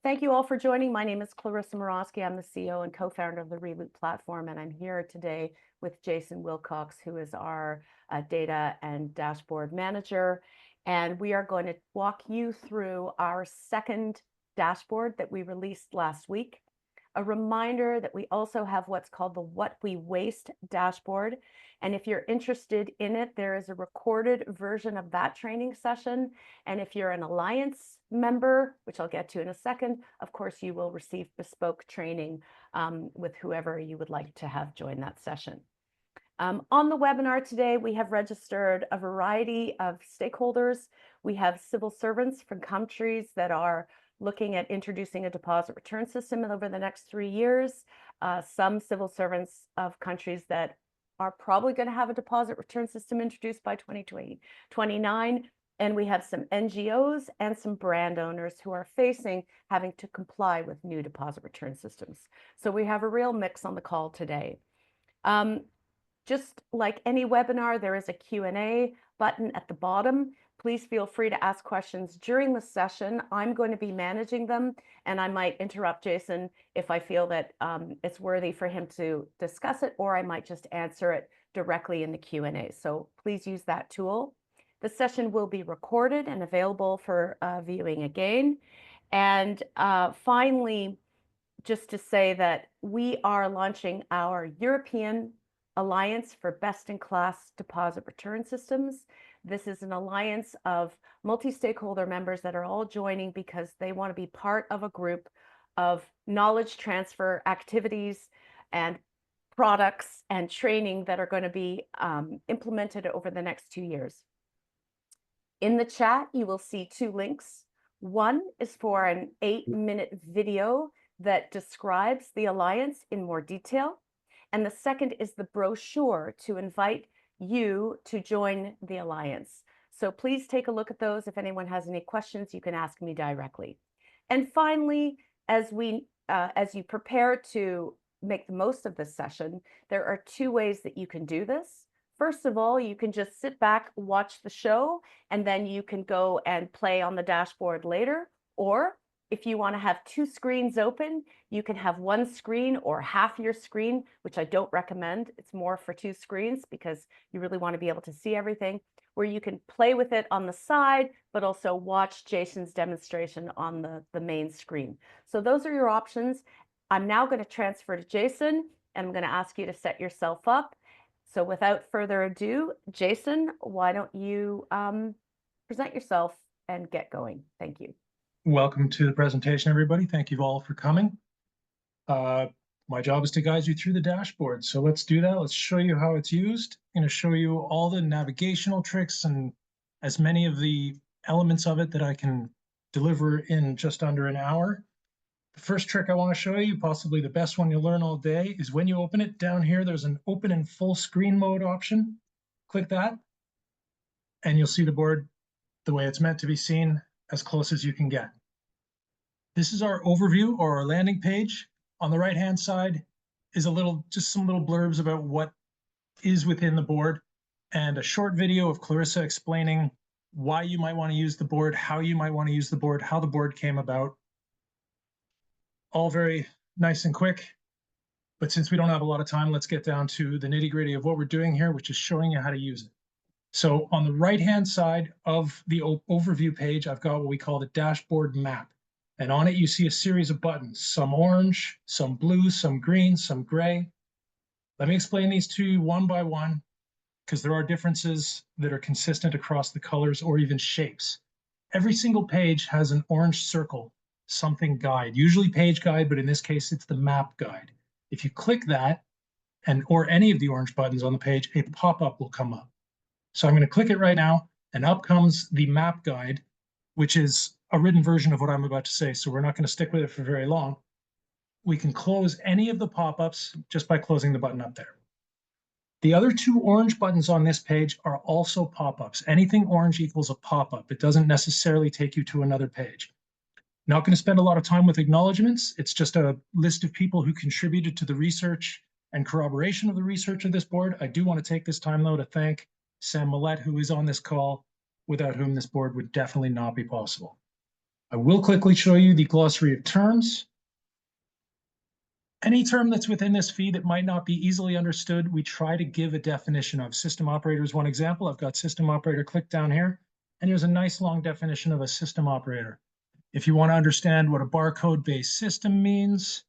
Thank you all for joining. My name is Clarissa Morosky. I'm the CEO and co-founder of the Reloop platform, and I'm here today with Jason Wilcox, who is our data and dashboard manager. And we are going to walk you through our second dashboard that we released last week. A reminder that we also have what's called the What We Waste dashboard. And if you're interested in it, there is a recorded version of that training session. And if you're an Alliance member, which I'll get to in a second, of course, you will receive bespoke training with whoever you would like to have join that session. On the webinar today, we have registered a variety of stakeholders. We have civil servants from countries that are looking at introducing a deposit return system over the next 3 years. Some civil servants of countries that are probably going to have a deposit return system introduced by 2029. And we have some NGOs and some brand owners who are facing having to comply with new deposit return systems. So we have a real mix on the call today. Just like any webinar, there is a Q&A button at the bottom. Please feel free to ask questions during the session. I'm going to be managing them, and I might interrupt Jason if I feel that it's worthy for him to discuss it, or I might just answer it directly in the Q&A. So please use that tool. The session will be recorded and available for viewing again. And finally, just to say that we are launching our European Alliance for Best-in-Class Deposit Return Systems. This is an alliance of multi-stakeholder members that are all joining because they want to be part of a group of knowledge transfer activities and products and training that are going to be implemented over the next 2 years. In the chat, you will see 2 links. One is for an 8-minute video that describes the Alliance in more detail. And the second is the brochure to invite you to join the Alliance. So please take a look at those. If anyone has any questions, you can ask me directly. And finally, as you prepare to make the most of this session, there are 2 ways that you can do this. First of all, you can just sit back, watch the show, and then you can go and play on the dashboard later. Or if you want to have 2 screens open, you can have 1 screen or half your screen, which I don't recommend. It's more for 2 screens because you really want to be able to see everything, where you can play with it on the side, but also watch Jason's demonstration on the main screen. So those are your options. I'm now going to transfer to Jason, and I'm going to ask you to set yourself up. So without further ado, Jason, why don't you present yourself and get going? Thank you. Welcome to the presentation, everybody. Thank you all for coming. My job is to guide you through the dashboard. So let's do that. Let's show you how it's used. I'm going to show you all the navigational tricks and as many of the elements of it that I can deliver in just under an hour. The first trick I want to show you, possibly the best one you'll learn all day, is when you open it down here, there's an open and full screen mode option. Click that, and you'll see the board the way it's meant to be seen, as close as you can get. This is our overview or our landing page. On the right-hand side is just some little blurbs about what is within the board and a short video of Clarissa explaining why you might want to use the board, how you might want to use the board, how the board came about. All very nice and quick. But since we don't have a lot of time, let's get down to the nitty-gritty of what we're doing here, which is showing you how to use it. So on the right-hand side of the overview page, I've got what we call the dashboard map. And on it, you see a series of buttons, some orange, some blue, some green, some gray. Let me explain these to you one by one, because there are differences that are consistent across the colors or even shapes. Every single page has an orange circle, something guide, usually page guide, but in this case, it's the map guide. If you click that, or any of the orange buttons on the page, a pop-up will come up. So I'm going to click it right now, and up comes the map guide, which is a written version of what I'm about to say, so we're not going to stick with it for very long. We can close any of the pop-ups just by closing the button up there. The other 2 orange buttons on this page are also pop-ups. Anything orange equals a pop-up. It doesn't necessarily take you to another page. Not going to spend a lot of time with acknowledgements. It's just a list of people who contributed to the research and corroboration of the research of this board. I do want to take this time, though, to thank Sam Millett, who is on this call, without whom this board would definitely not be possible. I will quickly show you the glossary of terms. Any term that's within this fee that might not be easily understood, we try to give a definition of. System operator is one example. I've got system operator clicked down here, and here's a nice long definition of a system operator. If you want to understand what a barcode-based system means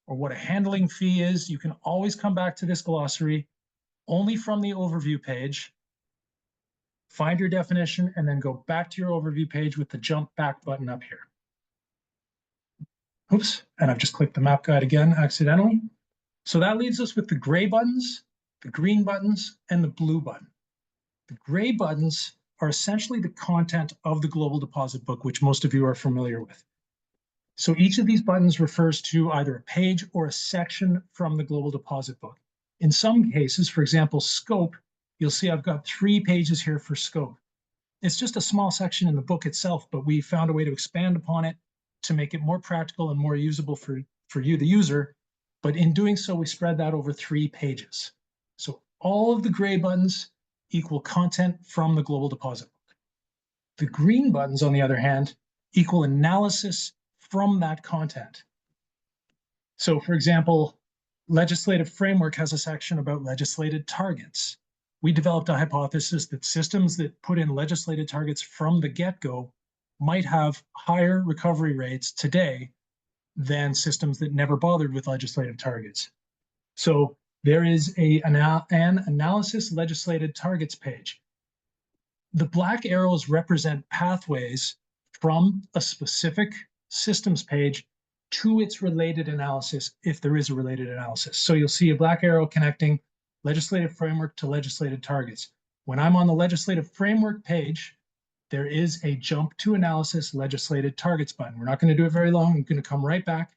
or what a handling fee is, you can always come back to this glossary only from the overview page, find your definition, and then go back to your overview page with the jump back button up here. Oops, and I've just clicked the map guide again accidentally. So that leaves us with the gray buttons, the green buttons, and the blue button. The gray buttons are essentially the content of the Global Deposit Book, which most of you are familiar with. So each of these buttons refers to either a page or a section from the Global Deposit Book. In some cases, for example, scope, you'll see I've got 3 pages here for scope. It's just a small section in the book itself, but we found a way to expand upon it to make it more practical and more usable for you, the user. But in doing so, we spread that over 3 pages. So all of the gray buttons equal content from the Global Deposit Book. The green buttons, on the other hand, equal analysis from that content. So for example, legislative framework has a section about legislated targets. We developed a hypothesis that systems that put in legislated targets from the get-go might have higher recovery rates today than systems that never bothered with legislative targets. So there is an analysis legislated targets page. The black arrows represent pathways from a specific systems page to its related analysis, if there is a related analysis. So you'll see a black arrow connecting legislative framework to legislative targets. When I'm on the legislative framework page, there is a jump to analysis legislated targets button. We're not going to do it very long. I'm going to come right back,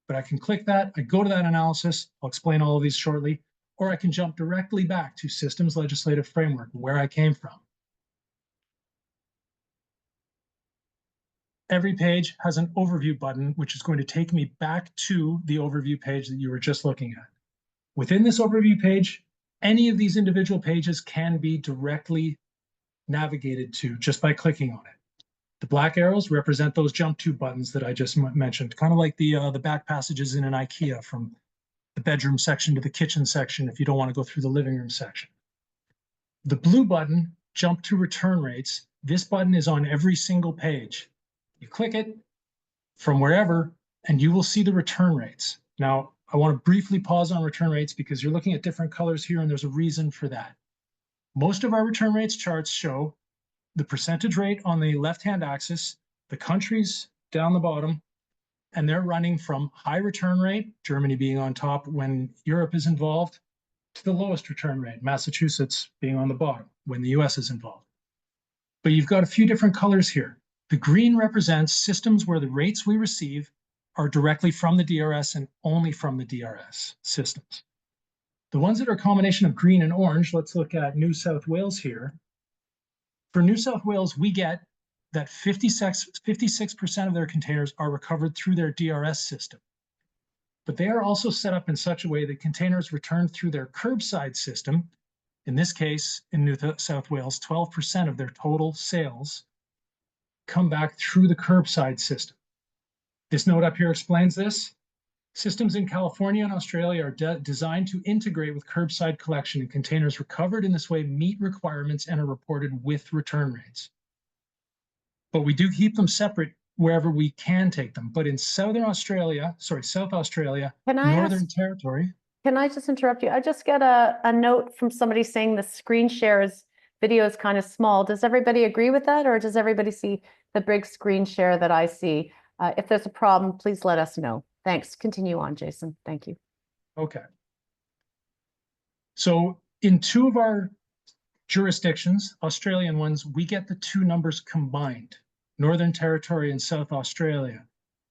but I can click that. I go to that analysis. I'll explain all of these shortly, or I can jump directly back to systems legislative framework, where I came from. Every page has an overview button, which is going to take me back to the overview page that you were just looking at. Within this overview page, any of these individual pages can be directly navigated to just by clicking on it. The black arrows represent those jump to buttons that I just mentioned, kind of like the back passages in an IKEA, from the bedroom section to the kitchen section if you don't want to go through the living room section. The blue button, jump to return rates, this button is on every single page. You click it from wherever, and you will see the return rates. Now, I want to briefly pause on return rates because you're looking at different colors here, and there's a reason for that. Most of our return rates charts show the percentage rate on the left-hand axis, the countries down the bottom, and they're running from high return rate, Germany being on top when Europe is involved, to the lowest return rate, Massachusetts being on the bottom when the US is involved. But you've got a few different colors here. The green represents systems where the rates we receive are directly from the DRS and only from the DRS systems. The ones that are a combination of green and orange, let's look at New South Wales here. For New South Wales, we get that 56% of their containers are recovered through their DRS system. But they are also set up in such a way that containers returned through their curbside system, in this case, in New South Wales, 12% of their total sales come back through the curbside system. This note up here explains this. Systems in California and Australia are designed to integrate with curbside collection, and containers recovered in this way meet requirements and are reported with return rates. But we do keep them separate wherever we can take them. But in South Australia, Northern Territory. Can I just interrupt you? I just got a note from somebody saying the screen shares video is kind of small. Does everybody agree with that, or does everybody see the big screen share that I see? If there's a problem, please let us know. Thanks. Continue on, Jason. Thank you. Okay. So in 2 of our jurisdictions, Australian ones, we get the 2 numbers combined, Northern Territory and South Australia.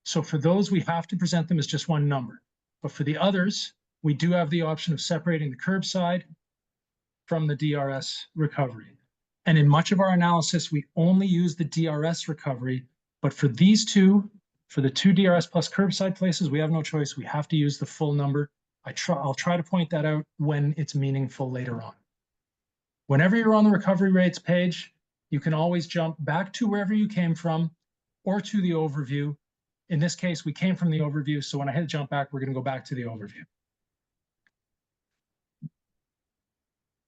So for those, we have to present them as just one number. But for the others, we do have the option of separating the curbside from the DRS recovery. And in much of our analysis, we only use the DRS recovery. But for these 2, for the 2 DRS plus curbside places, we have no choice. We have to use the full number. I'll try to point that out when it's meaningful later on. Whenever you're on the recovery rates page, you can always jump back to wherever you came from or to the overview. In this case, we came from the overview, so when I hit jump back, we're going to go back to the overview.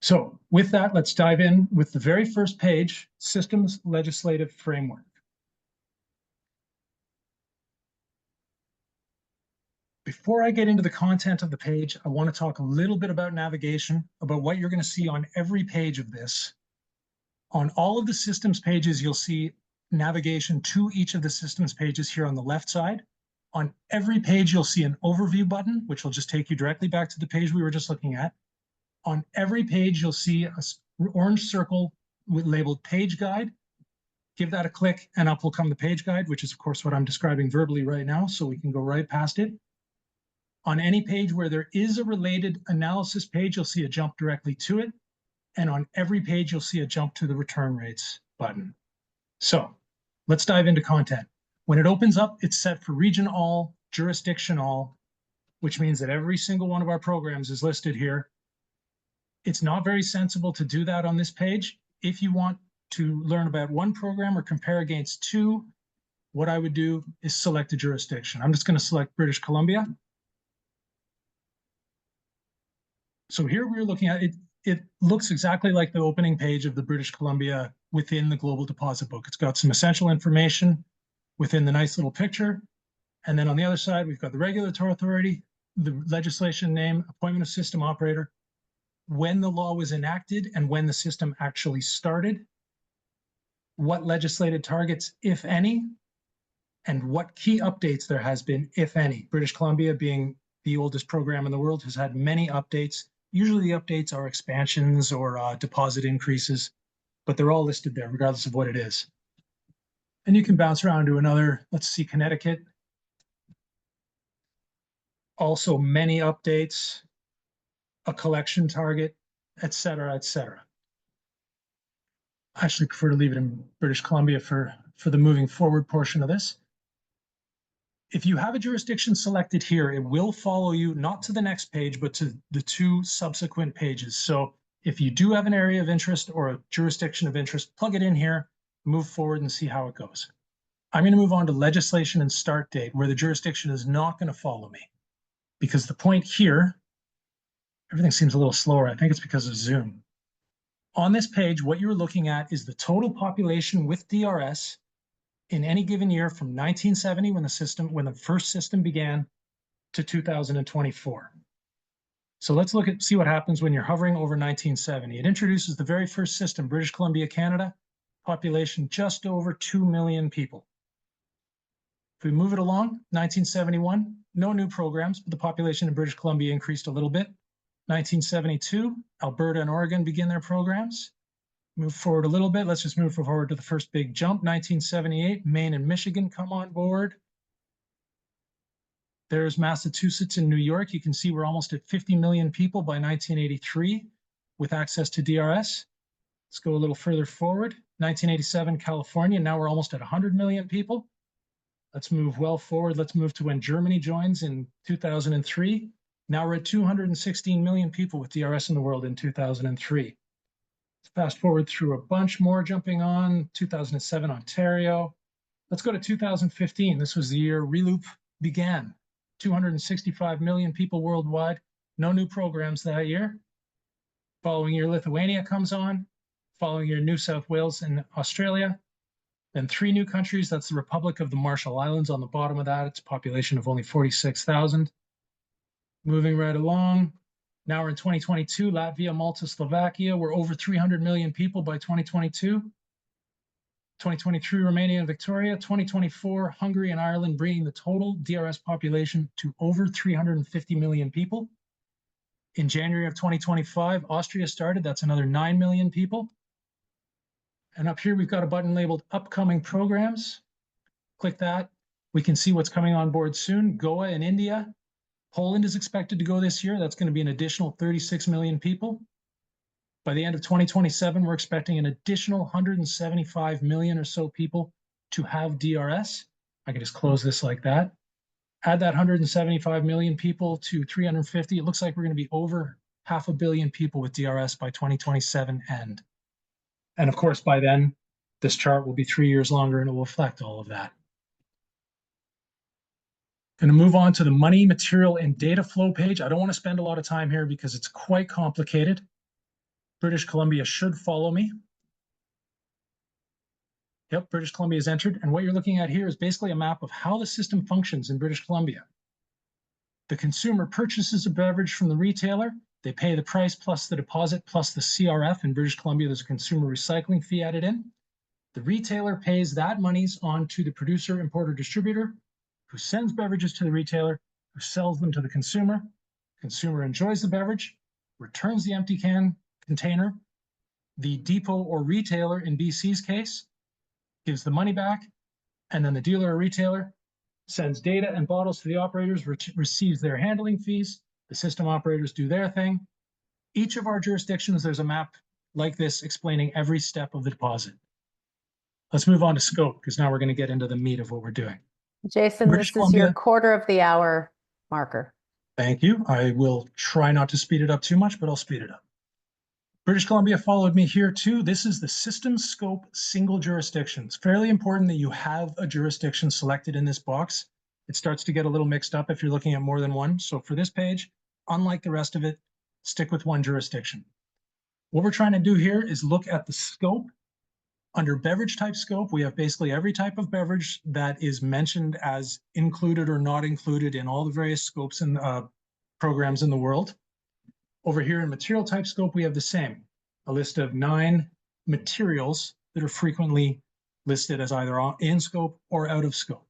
So with that, let's dive in with the very first page, Systems Legislative Framework. Before I get into the content of the page, I want to talk a little bit about navigation, about what you're going to see on every page of this. On all of the systems pages, you'll see navigation to each of the systems pages here on the left side. On every page, you'll see an overview button, which will just take you directly back to the page we were just looking at. On every page, you'll see an orange circle labeled Page Guide. Give that a click, and up will come the Page Guide, which is, of course, what I'm describing verbally right now, so we can go right past it. On any page where there is a related analysis page, you'll see a jump directly to it. And on every page, you'll see a jump to the return rates button. So let's dive into content. When it opens up, it's set for region all, jurisdiction all, which means that every single one of our programs is listed here. It's not very sensible to do that on this page. If you want to learn about one program or compare against two, what I would do is select a jurisdiction. I'm just going to select British Columbia. So here we're looking at it. It looks exactly like the opening page of the British Columbia within the Global Deposit Book. It's got some essential information within the nice little picture. And then on the other side, we've got the regulatory authority, the legislation name, appointment of system operator, when the law was enacted and when the system actually started, what legislated targets, if any, and what key updates there has been, if any. British Columbia, being the oldest program in the world, has had many updates. Usually the updates are expansions or deposit increases, but they're all listed there regardless of what it is. And you can bounce around to another, let's see, Connecticut. Also many updates, a collection target, et cetera, et cetera. I actually prefer to leave it in British Columbia for the moving forward portion of this. If you have a jurisdiction selected here, it will follow you not to the next page, but to the two subsequent pages. So if you do have an area of interest or a jurisdiction of interest, plug it in here, move forward and see how it goes. I'm going to move on to legislation and start date, where the jurisdiction is not going to follow me. Because the point here, everything seems a little slower. I think it's because of Zoom. On this page, what you're looking at is the total population with DRS in any given year from 1970, when the first system began, to 2024. So let's see what happens when you're hovering over 1970. It introduces the very first system, British Columbia, Canada, population just over 2 million people. If we move it along, 1971, no new programs, but the population in British Columbia increased a little bit. 1972, Alberta and Oregon begin their programs. Move forward a little bit. Let's just move forward to the first big jump. 1978, Maine and Michigan come on board. There's Massachusetts and New York. You can see we're almost at 50 million people by 1983 with access to DRS. Let's go a little further forward. 1987, California. Now we're almost at 100 million people. Let's move well forward. Let's move to when Germany joins in 2003. Now we're at 216 million people with DRS in the world in 2003. Fast forward through a bunch more, jumping on 2007 Ontario. Let's go to 2015. This was the year ReLoop began. 265 million people worldwide. No new programs that year. Following year, Lithuania comes on. Following year, New South Wales and Australia. Then 3 new countries. That's the Republic of the Marshall Islands on the bottom of that. It's a population of only 46,000. Moving right along. Now we're in 2022, Latvia, Malta, Slovakia. We're over 300 million people by 2022. 2023, Romania and Victoria. 2024, Hungary and Ireland, bringing the total DRS population to over 350 million people. In January of 2025, Austria started. That's another 9 million people. And up here, we've got a button labeled Upcoming Programs. Click that. We can see what's coming on board soon. Goa in India. Poland is expected to go this year. That's going to be an additional 36 million people. By the end of 2027, we're expecting an additional 175 million or so people to have DRS. I can just close this like that. Add that 175 million people to 350. It looks like we're going to be over 500 million people with DRS by 2027 end. And of course, by then, this chart will be 3 years longer and it will reflect all of that. Going to move on to the money, material, and data flow page. I don't want to spend a lot of time here because it's quite complicated. British Columbia should follow me. Yep, British Columbia is entered. And what you're looking at here is basically a map of how the system functions in British Columbia. The consumer purchases a beverage from the retailer. They pay the price plus the deposit plus the CRF. In British Columbia, there's a consumer recycling fee added in. The retailer pays that monies on to the producer, importer, distributor, who sends beverages to the retailer, who sells them to the consumer. Consumer enjoys the beverage, returns the empty can container. The depot or retailer, in BC's case, gives the money back, and then the dealer or retailer sends data and bottles to the operators, receives their handling fees. The system operators do their thing. Each of our jurisdictions, there's a map like this explaining every step of the deposit. Let's move on to scope, because now we're going to get into the meat of what we're doing. Jason, British this is your Columbia. quarter of the hour marker. Thank you. I will try not to speed it up too much, but I'll speed it up. British Columbia followed me here too. This is the system scope single jurisdiction. It's fairly important that you have a jurisdiction selected in this box. It starts to get a little mixed up if you're looking at more than one. So for this page, unlike the rest of it, stick with one jurisdiction. What we're trying to do here is look at the scope. Under beverage type scope, we have basically every type of beverage that is mentioned as included or not included in all the various scopes and programs in the world. Over here in material type scope, we have the same, a list of 9 materials that are frequently listed as either in scope or out of scope.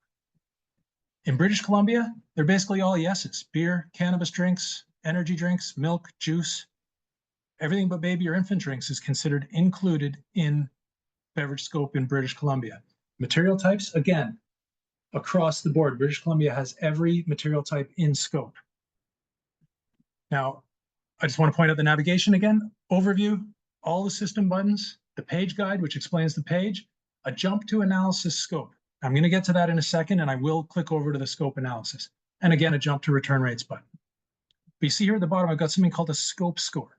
In British Columbia, they're basically all yeses: beer, cannabis drinks, energy drinks, milk, juice. Everything but baby or infant drinks is considered included in beverage scope in British Columbia. Material types, again, across the board, British Columbia has every material type in scope. Now, I just want to point out the navigation again. Overview, all the system buttons, the page guide, which explains the page, a jump to analysis scope. I'm going to get to that in a second, and I will click over to the scope analysis. And again, a jump to return rates button. But you see here at the bottom, I've got something called a scope score.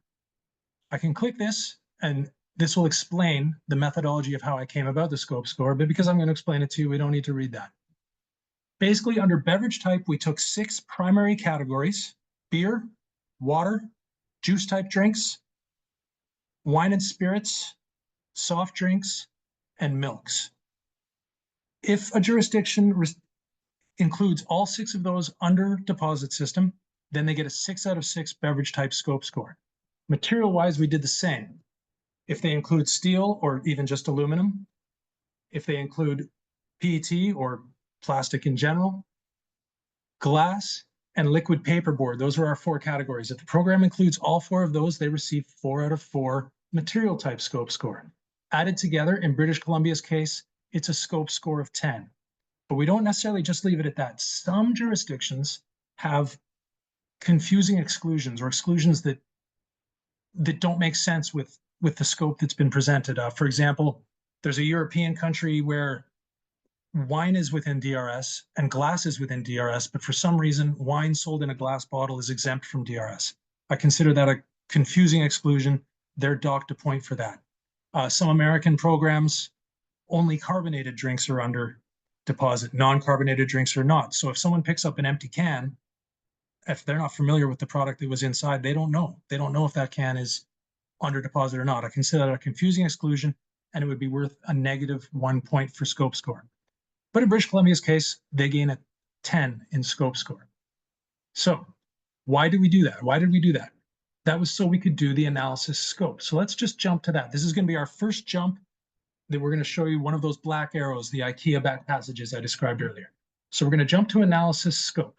I can click this, and this will explain the methodology of how I came about the scope score, but because I'm going to explain it to you, we don't need to read that. Basically, under beverage type, we took 6 primary categories: beer, water, juice type drinks, wine and spirits, soft drinks, and milks. If a jurisdiction includes all 6 of those under deposit system, then they get a 6 out of 6 beverage type scope score. Material wise, we did the same. If they include steel or even just aluminum, if they include PET or plastic in general, glass, and liquid paperboard, those are our 4 categories. If the program includes all 4 of those, they receive 4 out of 4 material type scope score. Added together, in British Columbia's case, it's a scope score of 10. But we don't necessarily just leave it at that. Some jurisdictions have confusing exclusions, or exclusions that don't make sense with the scope that's been presented. For example, there's a European country where wine is within DRS and glass is within DRS, but for some reason, wine sold in a glass bottle is exempt from DRS. I consider that a confusing exclusion. They're docked a point for that. Some American programs, only carbonated drinks are under deposit, non-carbonated drinks are not. So if someone picks up an empty can, if they're not familiar with the product that was inside, they don't know. They don't know if that can is under deposit or not. I consider that a confusing exclusion, and it would be worth a -1 point for scope score. But in British Columbia's case, they gain a 10 in scope score. So why did we do that? Why did we do that? That was so we could do the analysis scope. So let's just jump to that. This is going to be our first jump that we're going to show you one of those black arrows, the IKEA back passages I described earlier. So we're going to jump to analysis scope.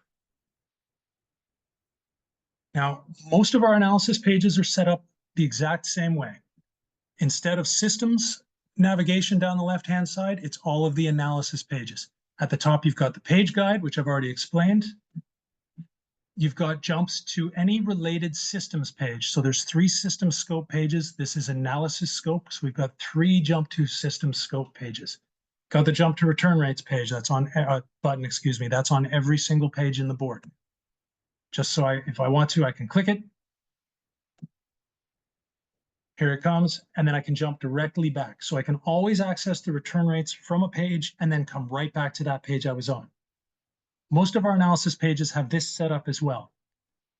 Now, most of our analysis pages are set up the exact same way. Instead of systems navigation down the left-hand side, it's all of the analysis pages. At the top, you've got the page guide, which I've already explained. You've got jumps to any related systems page. So there's 3 system scope pages. This is analysis scope. So we've got 3 jump to system scope pages. Got the jump to return rates page. That's on button, excuse me. That's on every single page in the board. Just so if I want to, I can click it. Here it comes, and then I can jump directly back. So I can always access the return rates from a page and then come right back to that page I was on. Most of our analysis pages have this set up as well.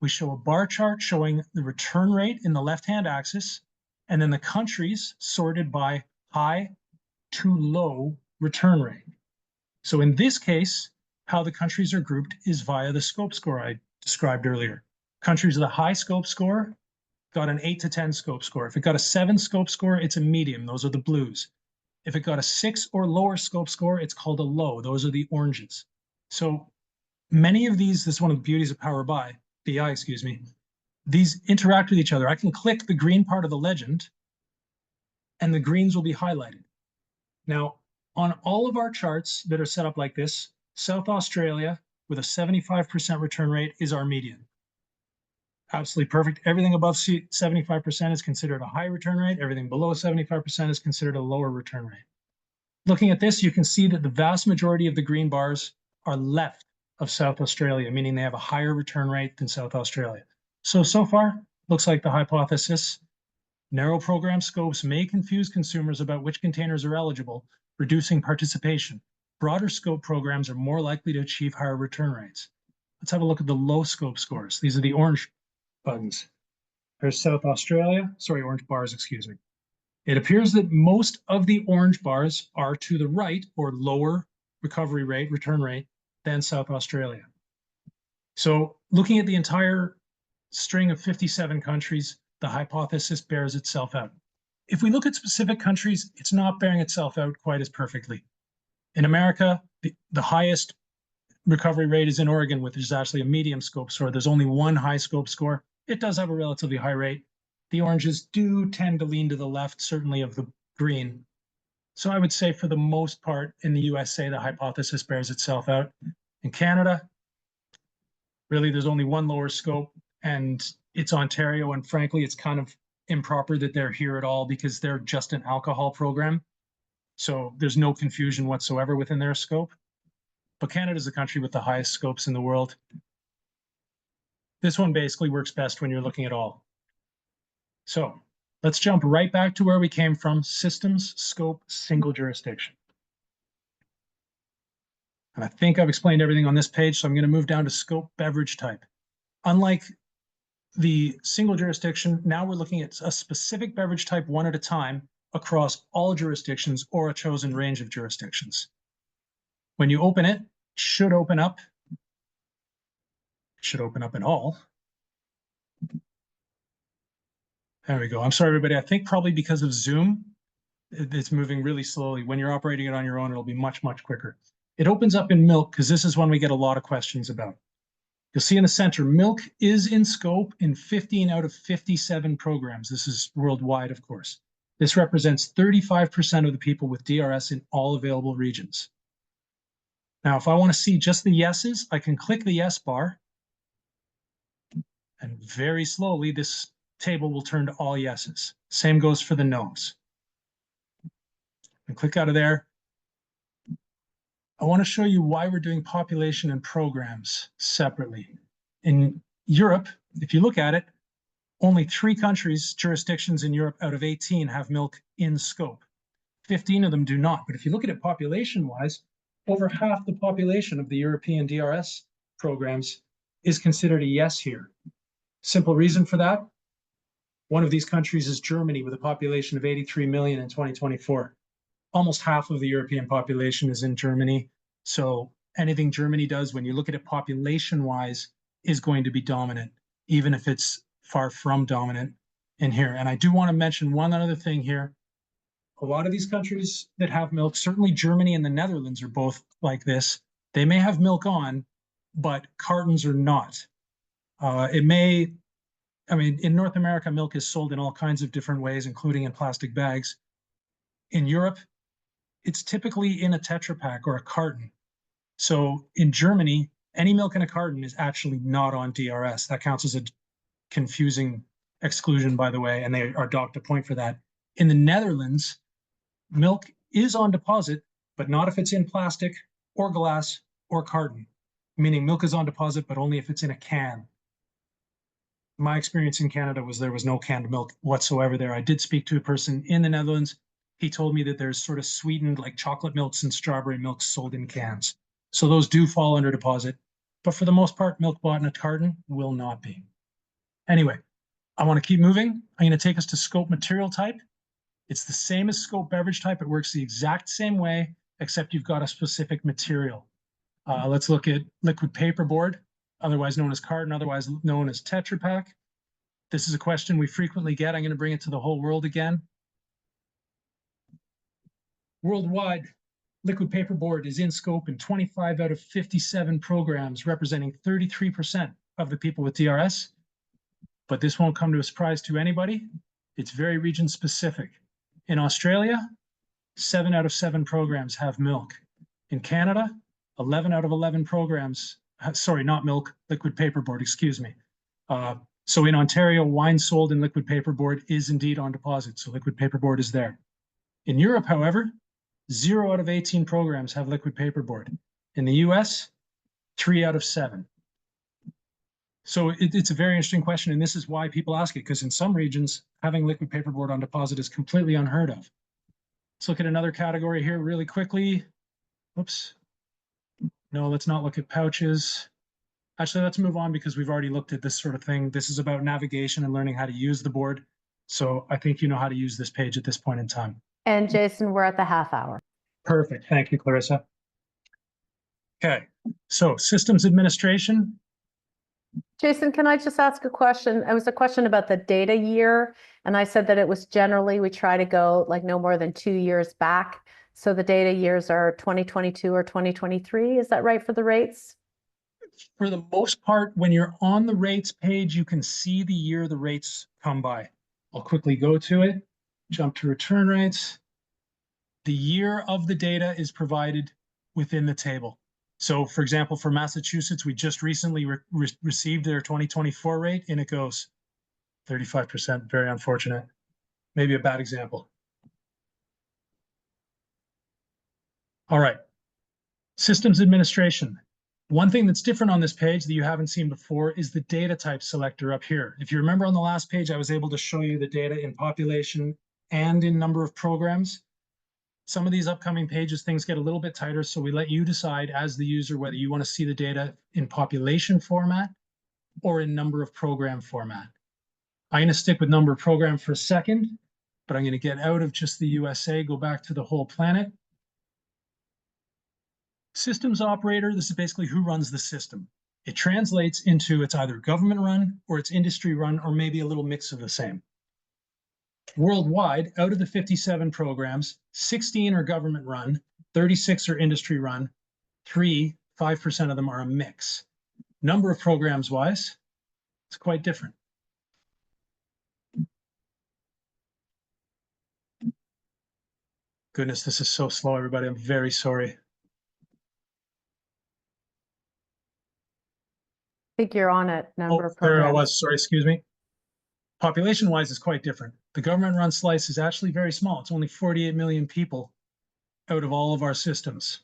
We show a bar chart showing the return rate in the left-hand axis, and then the countries sorted by high to low return rate. So in this case, how the countries are grouped is via the scope score I described earlier. Countries with a high scope score got an 8 to 10 scope score. If it got a 7 scope score, it's a medium. Those are the blues. If it got a 6 or lower scope score, it's called a low. Those are the oranges. So many of these, this is one of the beauties of Power BI, excuse me, these interact with each other. I can click the green part of the legend and the greens will be highlighted. Now, on all of our charts that are set up like this, South Australia with a 75% return rate is our median. Absolutely perfect. Everything above 75% is considered a high return rate. Everything below 75% is considered a lower return rate. Looking at this, you can see that the vast majority of the green bars are left of South Australia, meaning they have a higher return rate than South Australia. So far, looks like the hypothesis. Narrow program scopes may confuse consumers about which containers are eligible, reducing participation. Broader scope programs are more likely to achieve higher return rates. Let's have a look at the low scope scores. These are the orange buttons. There's South Australia, sorry, orange bars, excuse me. It appears that most of the orange bars are to the right or lower recovery rate, return rate than South Australia. So looking at the entire string of 57 countries, the hypothesis bears itself out. If we look at specific countries, it's not bearing itself out quite as perfectly. In America, the highest recovery rate is in Oregon, which is actually a medium scope score. There's only one high scope score. It does have a relatively high rate. The oranges do tend to lean to the left, certainly of the green. So I would say for the most part in the USA, the hypothesis bears itself out. In Canada, really there's only one lower scope and it's Ontario. And frankly, it's kind of improper that they're here at all because they're just an alcohol program. So there's no confusion whatsoever within their scope. But Canada is the country with the highest scopes in the world. This one basically works best when you're looking at all. So let's jump right back to where we came from: systems, scope, single jurisdiction. And I think I've explained everything on this page, so I'm going to move down to scope, beverage type. Unlike the single jurisdiction, now we're looking at a specific beverage type one at a time across all jurisdictions or a chosen range of jurisdictions. When you open it, it should open up in all. There we go. I'm sorry, everybody. I think probably because of Zoom, it's moving really slowly. When you're operating it on your own, it'll be much, much quicker. It opens up in milk because this is one we get a lot of questions about. You'll see in the center, milk is in scope in 15 out of 57 programs. This is worldwide, of course. This represents 35% of the people with DRS in all available regions. Now, if I want to see just the yeses, I can click the yes bar. And very slowly, this table will turn to all yeses. Same goes for the no's. And click out of there. I want to show you why we're doing population and programs separately. In Europe, if you look at it, only 3 countries, jurisdictions in Europe out of 18 have milk in scope. 15 of them do not. But if you look at it population-wise, over half the population of the European DRS programs is considered a yes here. Simple reason for that: one of these countries is Germany with a population of 83 million in 2024. Almost half of the European population is in Germany. So anything Germany does, when you look at it population-wise, is going to be dominant, even if it's far from dominant in here. And I do want to mention one other thing here. A lot of these countries that have milk, certainly Germany and the Netherlands are both like this. They may have milk on, but cartons are not. In North America, milk is sold in all kinds of different ways, including in plastic bags. In Europe, it's typically in a Tetra Pak or a carton. So in Germany, any milk in a carton is actually not on DRS. That counts as a confusing exclusion, by the way, and they are docked a point for that. In the Netherlands, milk is on deposit, but not if it's in plastic or glass or carton, meaning milk is on deposit, but only if it's in a can. My experience in Canada was there was no canned milk whatsoever there. I did speak to a person in the Netherlands. He told me that there's sort of sweetened like chocolate milks and strawberry milks sold in cans. So those do fall under deposit, but for the most part, milk bought in a carton will not be. Anyway, I want to keep moving. I'm going to take us to scope material type. It's the same as scope beverage type. It works the exact same way, except you've got a specific material. Let's look at liquid paperboard, otherwise known as carton, otherwise known as Tetra Pak. This is a question we frequently get. I'm going to bring it to the whole world again. Worldwide, liquid paperboard is in scope in 25 out of 57 programs, representing 33% of the people with DRS. But this won't come to a surprise to anybody. It's very region specific. In Australia, 7 out of 7 programs have milk. In Canada, 11 out of 11 programs, sorry, not milk, liquid paperboard, excuse me. So in Ontario, wine sold in liquid paperboard is indeed on deposit. So liquid paperboard is there. In Europe, however, 0 out of 18 programs have liquid paperboard. In the US, 3 out of 7. So it's a very interesting question, and this is why people ask it, because in some regions, having liquid paperboard on deposit is completely unheard of. Let's look at another category here really quickly. Oops. No, let's not look at pouches. Actually, let's move on because we've already looked at this sort of thing. This is about navigation and learning how to use the board. So I think you know how to use this page at this point in time. And Jason, we're at the half hour. Perfect. Thank you, Clarissa. Okay, so systems administration. Jason, can I just ask a question? It was a question about the data year, and I said that it was generally, we try to go like no more than 2 years back. So the data years are 2022 or 2023. Is that right for the rates? For the most part, when you're on the rates page, you can see the year the rates come by. I'll quickly go to it, jump to return rates. The year of the data is provided within the table. So for example, for Massachusetts, we just recently received their 2024 rate, and it goes 35%, very unfortunate. Maybe a bad example. All right, systems administration. One thing that's different on this page that you haven't seen before is the data type selector up here. If you remember on the last page, I was able to show you the data in population and in number of programs. Some of these upcoming pages, things get a little bit tighter, so we let you decide as the user whether you want to see the data in population format or in number of program format. I'm going to stick with number of program for a second, but I'm going to get out of just the USA, go back to the whole planet. Systems operator, this is basically who runs the system. It translates into it's either government run or it's industry run or maybe a little mix of the same. Worldwide, out of the 57 programs, 16 are government run, 36 are industry run, 5% of them are a mix. Number of programs wise, it's quite different. Goodness, this is so slow, everybody. I'm very sorry. I think you're on it, number of There I programs. was, sorry, excuse me. Population-wise is quite different. The government-run slice is actually very small. It's only 48 million people out of all of our systems.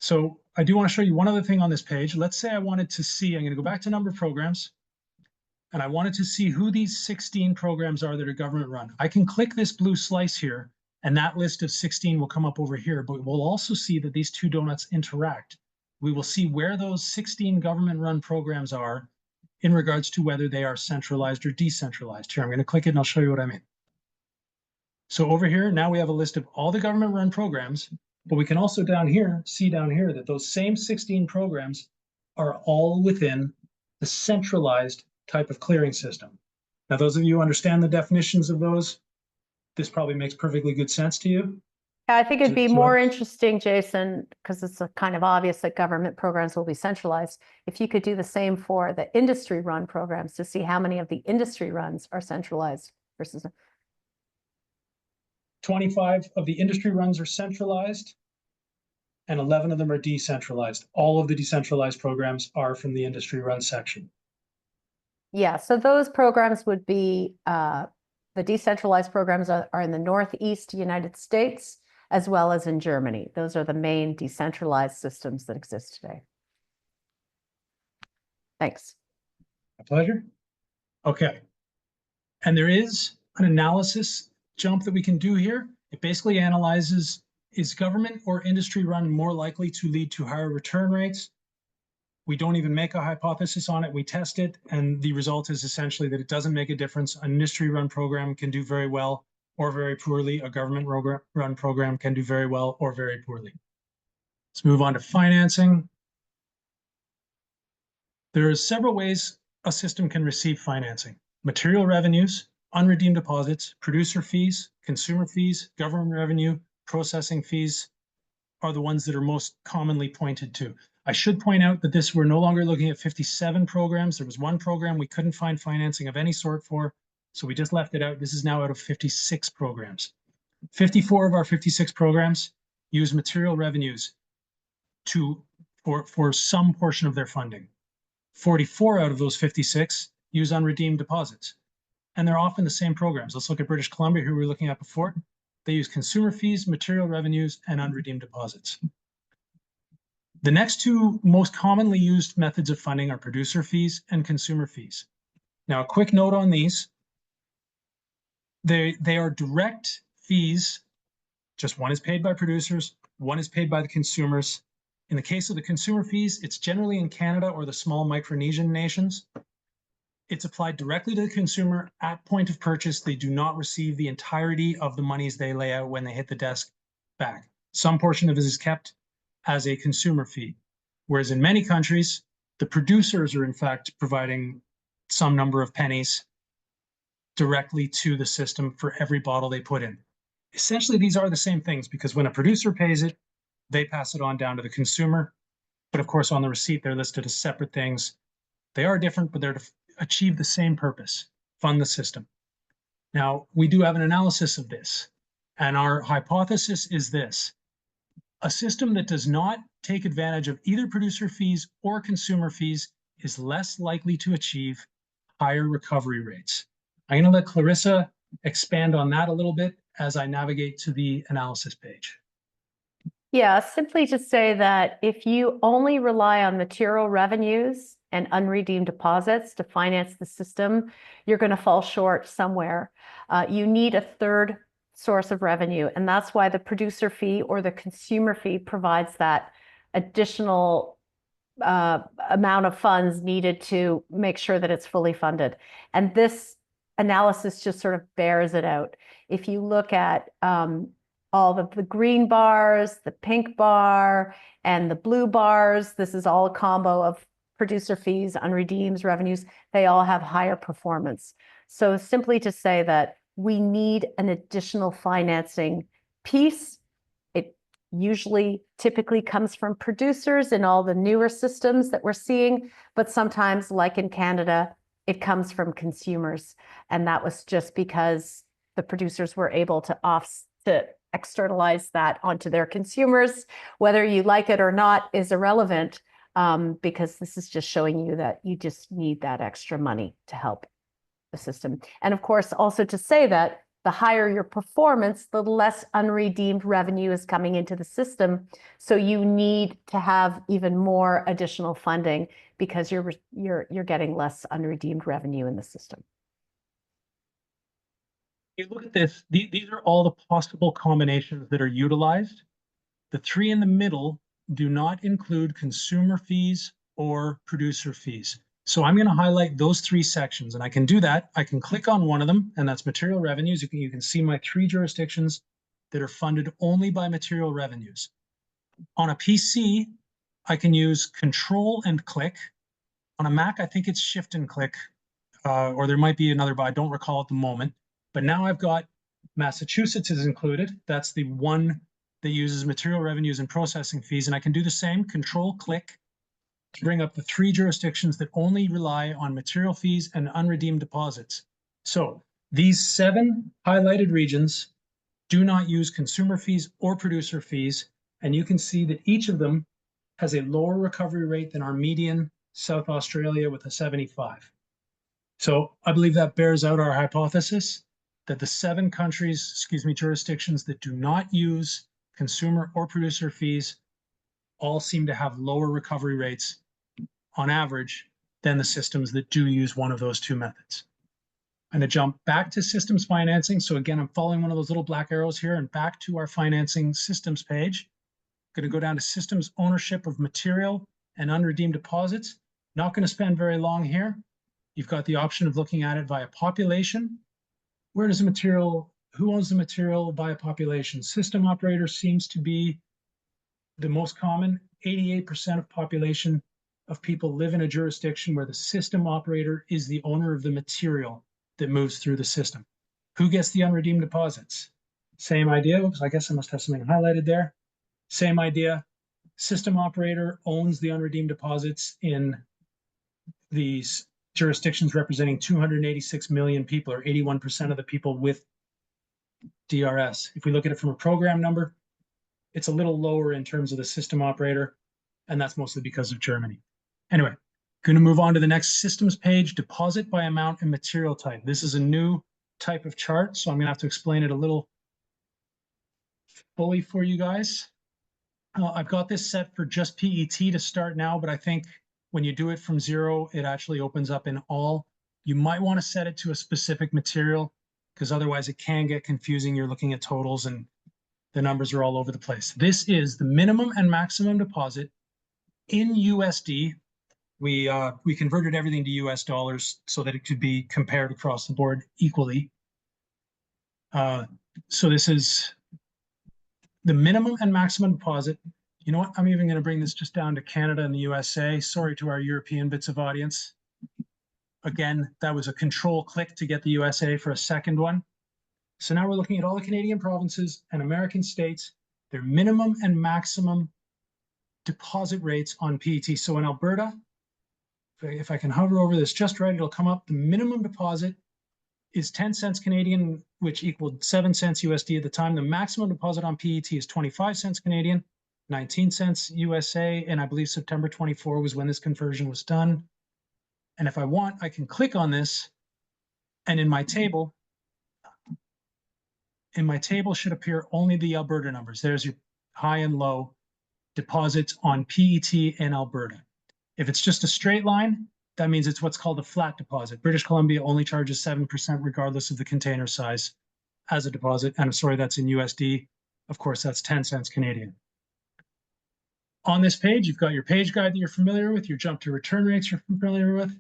So I do want to show you one other thing on this page. Let's say I wanted to see, I'm going to go back to number of programs, and I wanted to see who these 16 programs are that are government-run. I can click this blue slice here, and that list of 16 will come up over here, but we'll also see that these two donuts interact. We will see where those 16 government-run programs are in regards to whether they are centralized or decentralized. Here, I'm going to click it and I'll show you what I mean. So over here, now we have a list of all the government-run programs, but we can also see down here that those same 16 programs are all within the centralized type of clearing system. Now, those of you who understand the definitions of those, this probably makes perfectly good sense to you. I think it'd be more interesting, Jason, because it's kind of obvious that government programs will be centralized. If you could do the same for the industry run programs to see how many of the industry runs are centralized versus 25 of the industry runs are centralized and 11 of them are decentralized. All of the decentralized programs are from the industry run section. Yeah, so those programs would be, the decentralized programs are in the Northeast United States, as well as in Germany. Those are the main decentralized systems that exist today. Thanks. My pleasure. Okay. And there is an analysis jump that we can do here. It basically analyzes Is government or industry run more likely to lead to higher return rates? We don't even make a hypothesis on it. We test it, and the result is essentially that it doesn't make a difference. An industry-run program can do very well or very poorly. A government-run program can do very well or very poorly. Let's move on to financing. There are several ways a system can receive financing: material revenues, unredeemed deposits, producer fees, consumer fees, government revenue, processing fees are the ones that are most commonly pointed to. I should point out that we're no longer looking at 57 programs. There was one program we couldn't find financing of any sort for, so we just left it out. This is now out of 56 programs. 54 of our 56 programs use material revenues for some portion of their funding. 44 out of those 56 use unredeemed deposits, and they're often the same programs. Let's look at British Columbia, who we were looking at before. They use consumer fees, material revenues, and unredeemed deposits. The next two most commonly used methods of funding are producer fees and consumer fees. Now, a quick note on these. They are direct fees. Just one is paid by producers, one is paid by the consumers. In the case of the consumer fees, it's generally in Canada or the small Micronesian nations. It's applied directly to the consumer at point of purchase. They do not receive the entirety of the monies they lay out when they hit the desk back. Some portion of it is kept as a consumer fee, whereas in many countries, the producers are in fact providing some number of pennies directly to the system for every bottle they put in. Essentially, these are the same things, because when a producer pays it, they pass it on down to the consumer. But of course, on the receipt, they're listed as separate things. They are different, but they're to achieve the same purpose: fund the system. Now, we do have an analysis of this, and our hypothesis is this: a system that does not take advantage of either producer fees or consumer fees is less likely to achieve higher recovery rates. I'm going to let Clarissa expand on that a little bit as I navigate to the analysis page. Yeah, simply to say that if you only rely on material revenues and unredeemed deposits to finance the system, you're going to fall short somewhere. You need a third source of revenue, and that's why the producer fee or the consumer fee provides that additional amount of funds needed to make sure that it's fully funded. And this analysis just sort of bears it out. If you look at all of the green bars, the pink bar, and the blue bars, this is all a combo of producer fees, unredeemed revenues. They all have higher performance. So simply to say that we need an additional financing piece. It usually typically comes from producers in all the newer systems that we're seeing, but sometimes, like in Canada, it comes from consumers. And that was just because the producers were able to externalize that onto their consumers. Whether you like it or not is irrelevant, because this is just showing you that you just need that extra money to help the system. And of course, also to say that the higher your performance, the less unredeemed revenue is coming into the system. So you need to have even more additional funding because you're getting less unredeemed revenue in the system. You look at this, these are all the possible combinations that are utilized. The three in the middle do not include consumer fees or producer fees. So I'm going to highlight those three sections, and I can do that. I can click on one of them, and that's material revenues. You can see my three jurisdictions that are funded only by material revenues. On a PC, I can use Control and click. On a Mac, I think it's Shift and click, or there might be another, but I don't recall at the moment. But now I've got Massachusetts is included. That's the one that uses material revenues and processing fees. And I can do the same, Control, click, to bring up the three jurisdictions that only rely on material fees and unredeemed deposits. So these 7 highlighted regions do not use consumer fees or producer fees. And you can see that each of them has a lower recovery rate than our median South Australia with a 75. So I believe that bears out our hypothesis that the 7 jurisdictions that do not use consumer or producer fees all seem to have lower recovery rates on average than the systems that do use one of those two methods. I'm going to jump back to systems financing. So again, I'm following one of those little black arrows here and back to our financing systems page. Going to go down to systems ownership of material and unredeemed deposits. Not going to spend very long here. You've got the option of looking at it via population. Where does the material, who owns the material via population? System operator seems to be the most common. 88% of population of people live in a jurisdiction where the system operator is the owner of the material that moves through the system. Who gets the unredeemed deposits? Same idea. Oops, I guess I must have something highlighted there. Same idea. System operator owns the unredeemed deposits in these jurisdictions representing 286 million people, or 81% of the people with DRS. If we look at it from a program number, it's a little lower in terms of the system operator, and that's mostly because of Germany. Anyway, going to move on to the next systems page, deposit by amount and material type. This is a new type of chart, so I'm going to have to explain it a little fully for you guys. I've got this set for just PET to start now, but I think when you do it from zero, it actually opens up in all. You might want to set it to a specific material because otherwise it can get confusing. You're looking at totals and the numbers are all over the place. This is the minimum and maximum deposit in USD. We converted everything to US dollars so that it could be compared across the board equally. So this is the minimum and maximum deposit. You know what? I'm even going to bring this just down to Canada and the USA. Sorry to our European bits of audience. Again, that was a control click to get the USA for a second one. So now we're looking at all the Canadian provinces and American states, their minimum and maximum deposit rates on PET. So in Alberta, if I can hover over this just right, it'll come up. The minimum deposit is 10 cents Canadian, which equaled 7 cents USD at the time. The maximum deposit on PET is 25 cents Canadian, 19 cents USA, and I believe September 24 was when this conversion was done. And if I want, I can click on this, and in my table should appear only the Alberta numbers. There's your high and low deposits on PET in Alberta. If it's just a straight line, that means it's what's called a flat deposit. British Columbia only charges 7% regardless of the container size as a deposit. And I'm sorry, that's in USD. Of course, that's 10 cents Canadian. On this page, you've got your page guide that you're familiar with, your jump to return rates you're familiar with,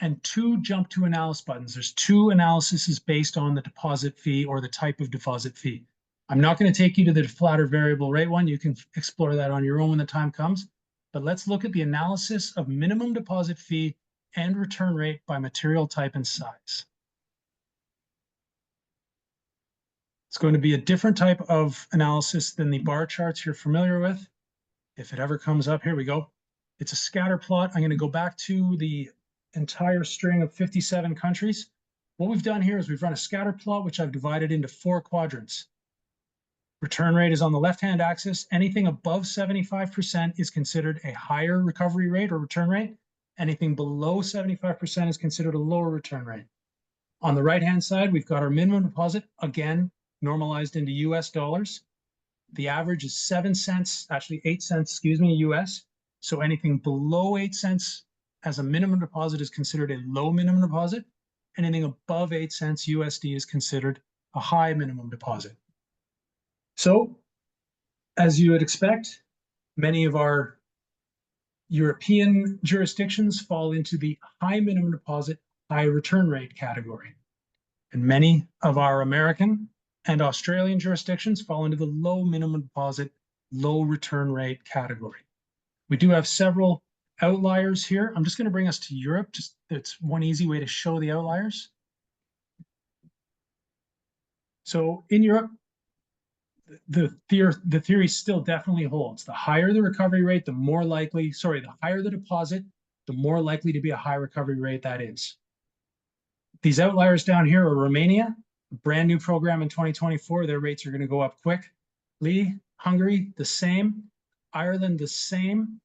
and two jump to analysis buttons. There's two analyses based on the deposit fee or the type of deposit fee. I'm not going to take you to the flat or variable rate one. You can explore that on your own when the time comes. But let's look at the analysis of minimum deposit fee and return rate by material type and size. It's going to be a different type of analysis than the bar charts you're familiar with. If it ever comes up, here we go. It's a scatter plot. I'm going to go back to the entire string of 57 countries. What we've done here is we've run a scatter plot, which I've divided into 4 quadrants. Return rate is on the left-hand axis. Anything above 75% is considered a higher recovery rate or return rate. Anything below 75% is considered a lower return rate. On the right-hand side, we've got our minimum deposit, again, normalized into US dollars. The average is 7 cents, actually 8 cents, excuse me, US. So anything below 8 cents as a minimum deposit is considered a low minimum deposit. Anything above 8 cents USD is considered a high minimum deposit. So, as you would expect, many of our European jurisdictions fall into the high minimum deposit, high return rate category. And many of our American and Australian jurisdictions fall into the low minimum deposit, low return rate category. We do have several outliers here. I'm just going to bring us to Europe. Just it's one easy way to show the outliers. So in Europe, the theory still definitely holds. The higher the recovery rate, the more likely, sorry, the higher the deposit, the more likely to be a high recovery rate that is. These outliers down here are Romania, a brand new program in 2024. Their rates are going to go up quickly. Hungary, the same. Ireland, the same.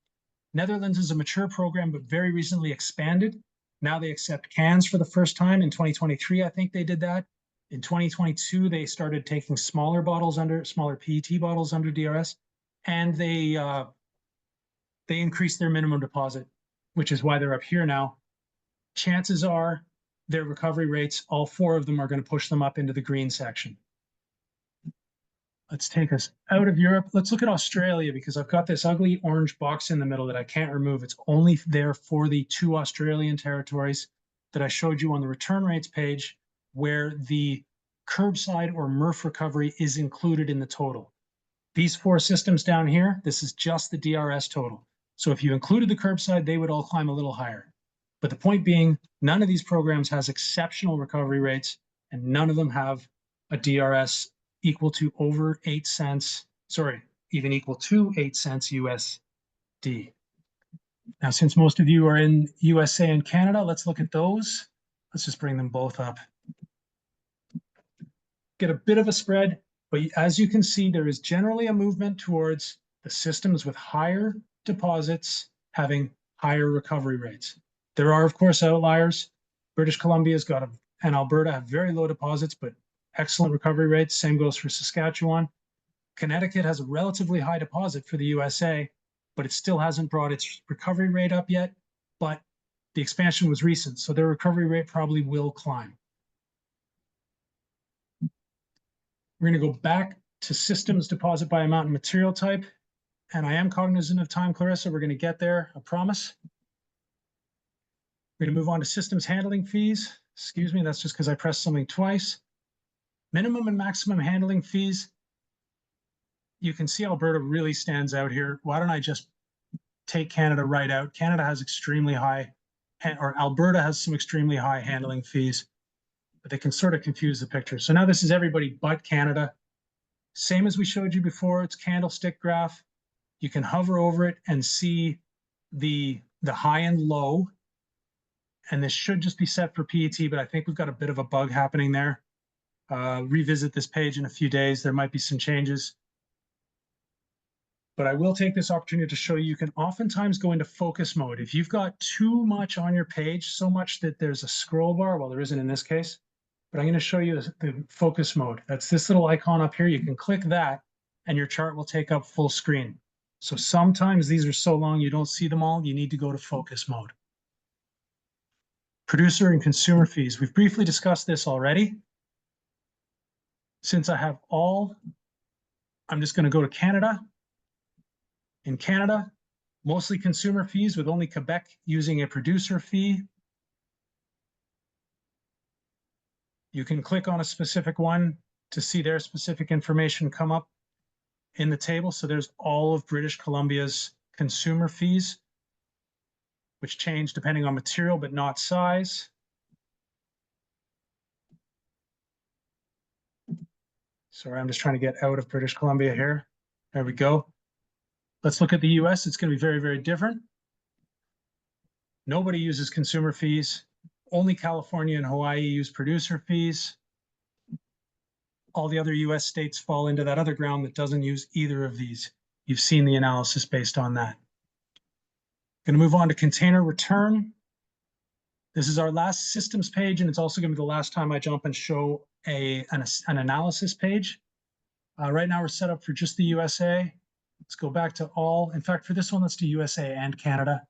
Netherlands is a mature program, but very recently expanded. Now they accept cans for the first time. In 2023, I think they did that. In 2022, they started taking smaller PET bottles under DRS, and they increased their minimum deposit, which is why they're up here now. Chances are their recovery rates, all 4 of them are going to push them up into the green section. Let's take us out of Europe. Let's look at Australia, because I've got this ugly orange box in the middle that I can't remove. It's only there for the 2 Australian territories that I showed you on the return rates page, where the curbside or MRF recovery is included in the total. These 4 systems down here, this is just the DRS total. So if you included the curbside, they would all climb a little higher. But the point being, none of these programs has exceptional recovery rates, and none of them have a DRS equal to over 8 cents, sorry, even equal to 8 cents USD. Now, since most of you are in USA and Canada, let's look at those. Let's just bring them both up. Get a bit of a spread, but as you can see, there is generally a movement towards the systems with higher deposits having higher recovery rates. There are, of course, outliers. British Columbia's got and Alberta have very low deposits, but excellent recovery rates. Same goes for Saskatchewan. Connecticut has a relatively high deposit for the USA, but it still hasn't brought its recovery rate up yet. But the expansion was recent, so their recovery rate probably will climb. We're going to go back to systems deposit by amount and material type. And I am cognizant of time, Clarissa. We're going to get there, I promise. We're going to move on to systems handling fees. Excuse me, that's just because I pressed something twice. Minimum and maximum handling fees. You can see Alberta really stands out here. Why don't I just take Canada right out? Canada has extremely high, or Alberta has some extremely high handling fees, but they can sort of confuse the picture. So now this is everybody but Canada. Same as we showed you before, it's candlestick graph. You can hover over it and see the high and low. And this should just be set for PET, but I think we've got a bit of a bug happening there. Revisit this page in a few days. There might be some changes. But I will take this opportunity to show you can oftentimes go into focus mode. If you've got too much on your page, so much that there's a scroll bar, well, there isn't in this case, but I'm going to show you the focus mode. That's this little icon up here. You can click that and your chart will take up full screen. So sometimes these are so long you don't see them all. You need to go to focus mode. Producer and consumer fees. We've briefly discussed this already. Since I have all, I'm just going to go to Canada. In Canada, mostly consumer fees, with only Quebec using a producer fee. You can click on a specific one to see their specific information come up in the table. So there's all of British Columbia's consumer fees, which change depending on material but not size. Sorry, I'm just trying to get out of British Columbia here. There we go. Let's look at the US. It's going to be very, very different. Nobody uses consumer fees. Only California and Hawaii use producer fees. All the other US states fall into that other ground that doesn't use either of these. You've seen the analysis based on that. Going to move on to container return. This is our last systems page, and it's also going to be the last time I jump and show an analysis page. Right now we're set up for just the USA. Let's go back to all. In fact, for this one, let's do USA and Canada.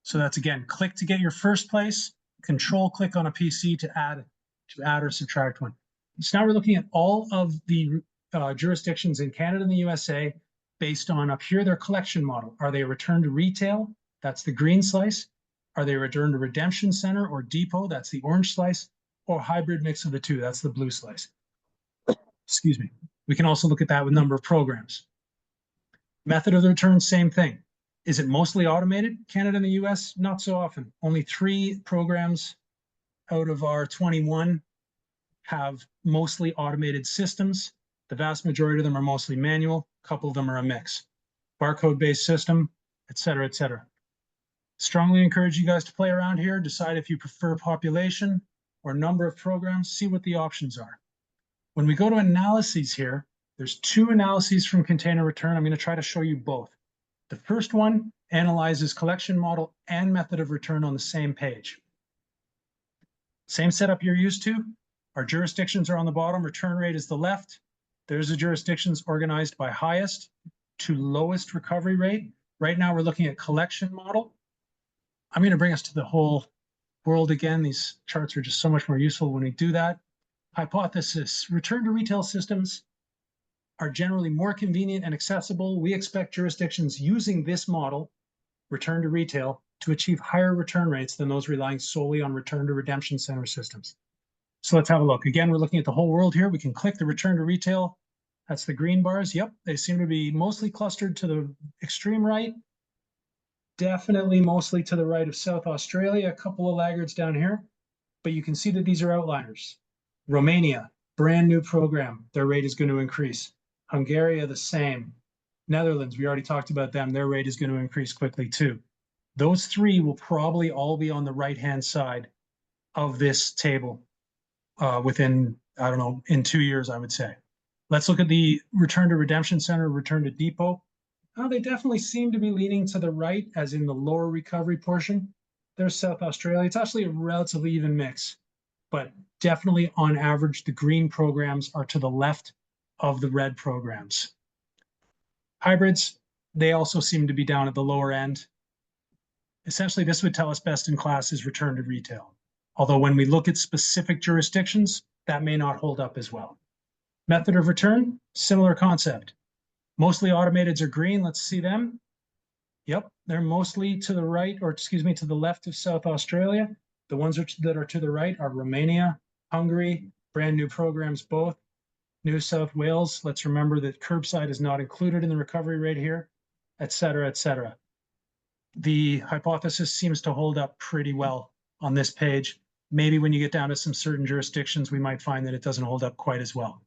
So that's, again, click to get your first place, control click on a PC to add or subtract one. So now we're looking at all of the jurisdictions in Canada and the USA based on up here their collection model. Are they a return to retail? That's the green slice. Are they a return to redemption center or depot? That's the orange slice. Or hybrid mix of the two. That's the blue slice. Excuse me. We can also look at that with number of programs. Method of the return, same thing. Is it mostly automated? Canada and the US, not so often. Only 3 programs out of our 21 have mostly automated systems. The vast majority of them are mostly manual. A couple of them are a mix. Barcode-based system, et cetera, et cetera. Strongly encourage you guys to play around here. Decide if you prefer population or number of programs. See what the options are. When we go to analyses here, there's 2 analyses from container return. I'm going to try to show you both. The first one analyzes collection model and method of return on the same page. Same setup you're used to. Our jurisdictions are on the bottom. Return rate is the left. There's the jurisdictions organized by highest to lowest recovery rate. Right now we're looking at collection model. I'm going to bring us to the whole world again. These charts are just so much more useful when we do that. Hypothesis: return to retail systems are generally more convenient and accessible. We expect jurisdictions using this model, return to retail, to achieve higher return rates than those relying solely on return to redemption center systems. So let's have a look. Again, we're looking at the whole world here. We can click the return to retail. That's the green bars. Yep, they seem to be mostly clustered to the extreme right. Definitely mostly to the right of South Australia, a couple of laggards down here. But you can see that these are outliers. Romania, brand new program. Their rate is going to increase. Hungary, the same. Netherlands, we already talked about them. Their rate is going to increase quickly too. Those three will probably all be on the right-hand side of this table within, I don't know, in 2 years, I would say. Let's look at the return to redemption center, return to depot. They definitely seem to be leaning to the right, as in the lower recovery portion. There's South Australia. It's actually a relatively even mix, but definitely on average, the green programs are to the left of the red programs. Hybrids, they also seem to be down at the lower end. Essentially, this would tell us best in class is return to retail. Although when we look at specific jurisdictions, that may not hold up as well. Method of return, similar concept. Mostly automateds are green. Let's see them. Yep, they're mostly to the right, or excuse me, to the left of South Australia. The ones that are to the right are Romania, Hungary, brand new programs both. New South Wales, let's remember that curbside is not included in the recovery rate here, et cetera, et cetera. The hypothesis seems to hold up pretty well on this page. Maybe when you get down to some certain jurisdictions, we might find that it doesn't hold up quite as well.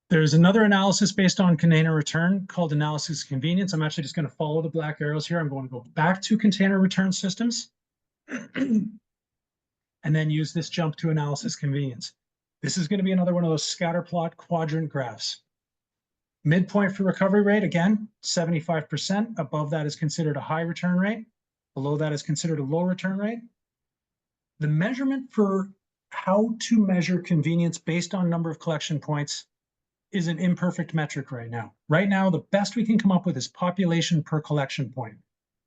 There's another analysis based on container return called analysis convenience. I'm actually just going to follow the black arrows here. I'm going to go back to container return systems and then use this jump to analysis convenience. This is going to be another one of those scatter plot quadrant graphs. Midpoint for recovery rate, again, 75%. Above that is considered a high return rate. Below that is considered a low return rate. The measurement for how to measure convenience based on number of collection points is an imperfect metric right now. Right now, the best we can come up with is population per collection point.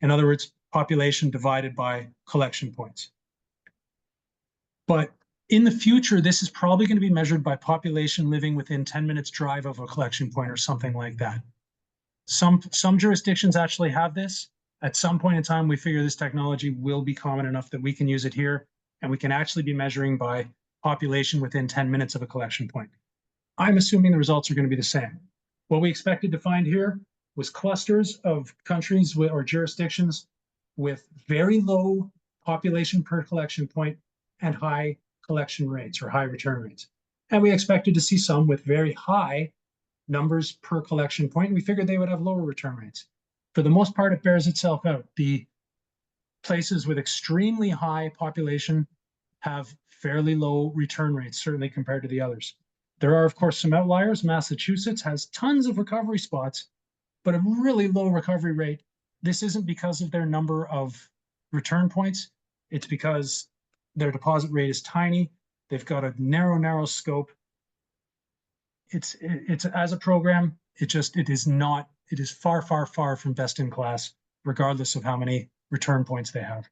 In other words, population divided by collection points. But in the future, this is probably going to be measured by population living within 10 minutes drive of a collection point or something like that. Some jurisdictions actually have this. At some point in time, we figure this technology will be common enough that we can use it here, and we can actually be measuring by population within 10 minutes of a collection point. I'm assuming the results are going to be the same. What we expected to find here was clusters of countries or jurisdictions with very low population per collection point and high collection rates or high return rates. And we expected to see some with very high numbers per collection point. We figured they would have lower return rates. For the most part, it bears itself out. The places with extremely high population have fairly low return rates, certainly compared to the others. There are, of course, some outliers. Massachusetts has tons of recovery spots, but a really low recovery rate. This isn't because of their number of return points. It's because their deposit rate is tiny. They've got a narrow scope. It's as a program, it is far from best in class, regardless of how many return points they have.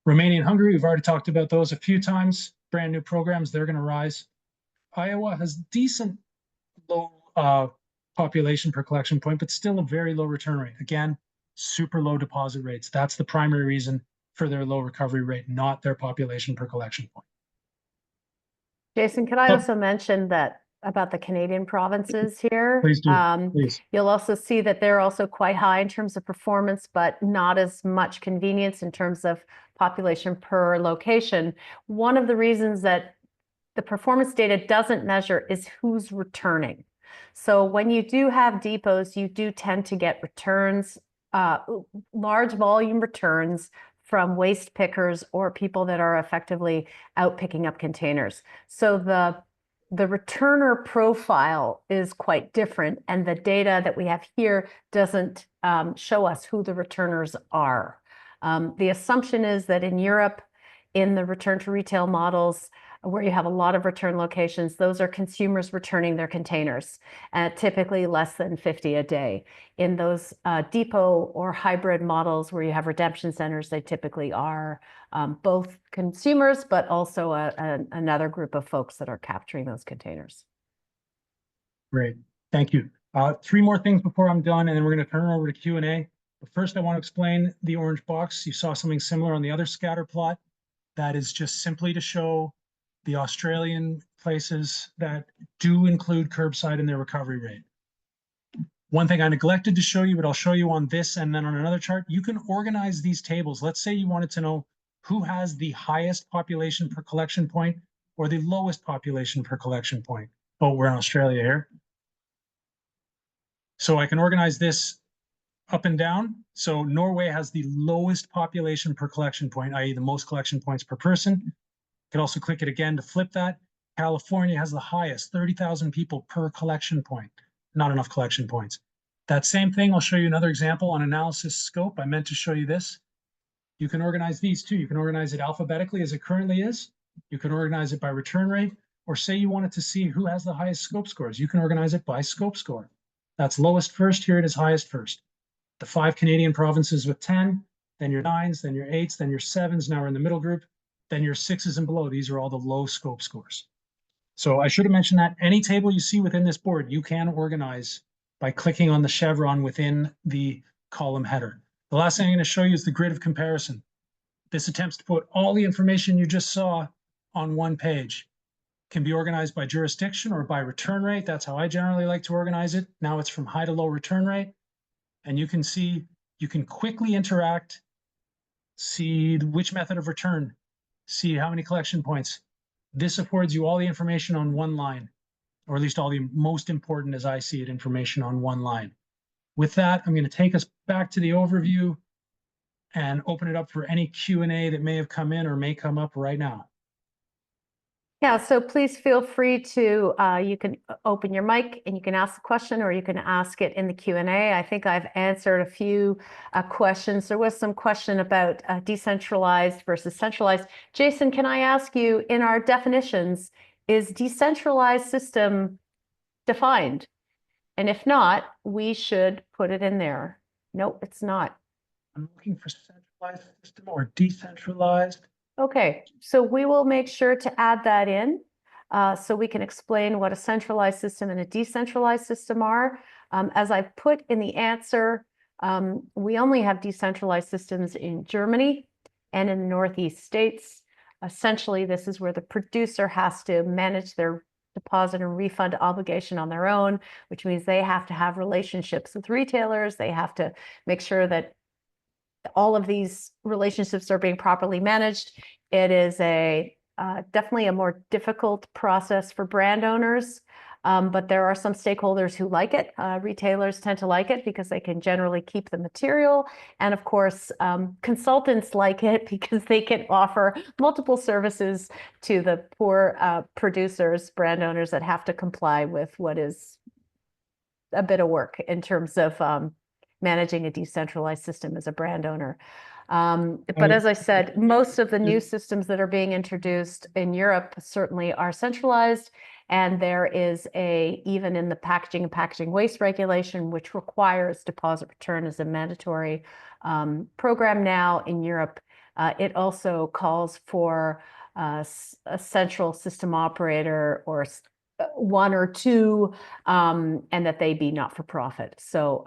Romania and Hungary, we've already talked about those a few times. Brand new programs, they're going to rise. Iowa has decent low population per collection point, but still a very low return rate. Again, super low deposit rates. That's the primary reason for their low recovery rate, not their population per collection point. Jason, can I also mention that about the Canadian provinces here? Please do. Please. You'll also see that they're also quite high in terms of performance, but not as much convenience in terms of population per location. One of the reasons that the performance data doesn't measure is who's returning. So when you do have depots, you do tend to get returns, large volume returns from waste pickers or people that are effectively out picking up containers. So the returner profile is quite different, and the data that we have here doesn't show us who the returners are. The assumption is that in Europe, in the return to retail models, where you have a lot of return locations, those are consumers returning their containers, typically less than 50 a day. In those depot or hybrid models where you have redemption centers, they typically are both consumers, but also another group of folks that are capturing those containers. Great, thank you. 3 more things before I'm done, and then we're going to turn it over to Q&A. But first, I want to explain the orange box. You saw something similar on the other scatter plot. That is just simply to show the Australian places that do include curbside in their recovery rate. One thing I neglected to show you, but I'll show you on this and then on another chart, you can organize these tables. Let's say you wanted to know who has the highest population per collection point or the lowest population per collection point. Oh, we're in Australia here. So I can organize this up and down. So Norway has the lowest population per collection point, i.e. the most collection points per person. You can also click it again to flip that. California has the highest, 30,000 people per collection point. Not enough collection points. That same thing, I'll show you another example on analysis scope. I meant to show you this. You can organize these too. You can organize it alphabetically as it currently is. You can organize it by return rate, or say you wanted to see who has the highest scope scores. You can organize it by scope score. That's lowest first, here it is highest first. The 5 Canadian provinces with 10, then your 9s, then your 8s, then your 7s. Now we're in the middle group. Then your 6s and below. These are all the low scope scores. So I should have mentioned that any table you see within this board, you can organize by clicking on the chevron within the column header. The last thing I'm going to show you is the grid of comparison. This attempts to put all the information you just saw on one page. It can be organized by jurisdiction or by return rate. That's how I generally like to organize it. Now it's from high to low return rate. And you can see, you can quickly interact, see which method of return, see how many collection points. This affords you all the information on one line, or at least all the most important, as I see it, information on one line. With that, I'm going to take us back to the overview and open it up for any Q&A that may have come in or may come up right now. Yeah, so please feel free to, you can open your mic and you can ask the question, or you can ask it in the Q&A. I think I've answered a few questions. There was some question about decentralized versus centralized. Jason, can I ask you, in our definitions, is decentralized system defined? And if not, we should put it in there. No, it's not. I'm looking for centralized system or decentralized. Okay, so we will make sure to add that in so we can explain what a centralized system and a decentralized system are. As I put in the answer, we only have decentralized systems in Germany and in the Northeast states. Essentially, this is where the producer has to manage their deposit and refund obligation on their own, which means they have to have relationships with retailers. They have to make sure that all of these relationships are being properly managed. It is definitely a more difficult process for brand owners, but there are some stakeholders who like it. Retailers tend to like it because they can generally keep the material. And of course, consultants like it because they can offer multiple services to the poor producers, brand owners that have to comply with what is a bit of work in terms of managing a decentralized system as a brand owner. But as I said, most of the new systems that are being introduced in Europe certainly are centralized. And there is even in the packaging and packaging waste regulation, which requires deposit return as a mandatory program now in Europe, it also calls for a central system operator or one or two, and that they be not for profit. So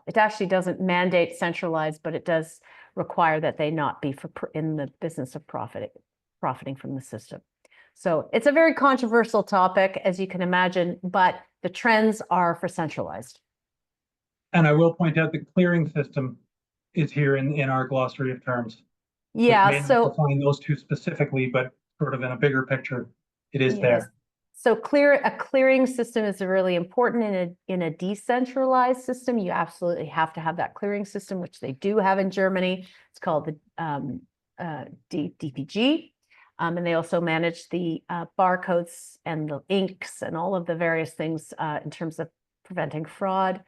it actually doesn't mandate centralized, but it does require that they not be in the business of profiting from the system. So it's a very controversial topic, as you can imagine, but the trends are for centralized. And I will point out the clearing system is here in our glossary of terms. Yeah, so define those two specifically, but sort of in a bigger picture, it is there. So a clearing system is really important in a decentralized system. You absolutely have to have that clearing system, which they do have in Germany. It's called the DPG. And they also manage the barcodes and the inks and all of the various things in terms of preventing fraud.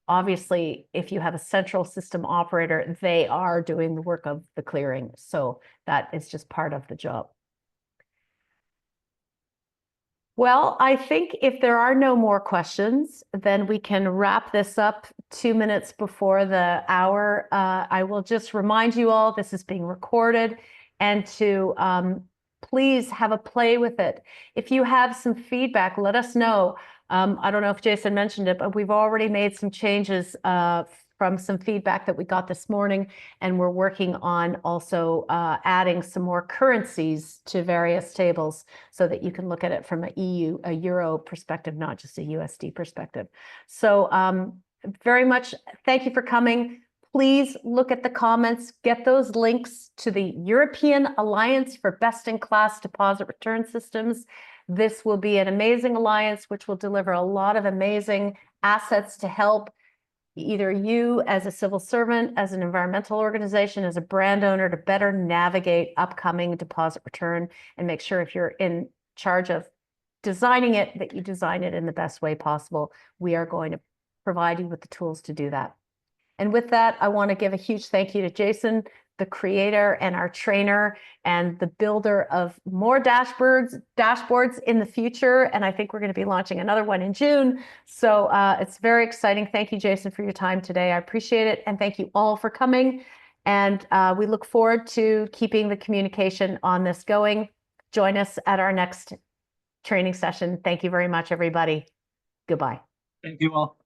obviously, if you have a central system operator, they are doing the work of the clearing. So that is just part of the job. Well, I think if there are no more questions, then we can wrap this up 2 minutes before the hour. I will just remind you all, this is being recorded, and to please have a play with it. If you have some feedback, let us know. I don't know if Jason mentioned it, but we've already made some changes from some feedback that we got this morning, and we're working on also adding some more currencies to various tables so that you can look at it from a Euro perspective, not just a USD perspective. So very much thank you for coming. Please look at the comments, get those links to the European Alliance for Best-in-Class Deposit Return Systems. This will be an amazing alliance which will deliver a lot of amazing assets to help either you as a civil servant, as an environmental organization, as a brand owner, to better navigate upcoming deposit return and make sure if you're in charge of designing it, that you design it in the best way possible. We are going to provide you with the tools to do that. And with that, I want to give a huge thank you to Jason, the creator and our trainer and the builder of more dashboards in the future. And I think we're going to be launching another one in June. So it's very exciting. Thank you, Jason, for your time today. I appreciate it. And thank you all for coming. And we look forward to keeping the communication on this going. Join us at our next training session. Thank you very much, everybody. Goodbye. Thank you all.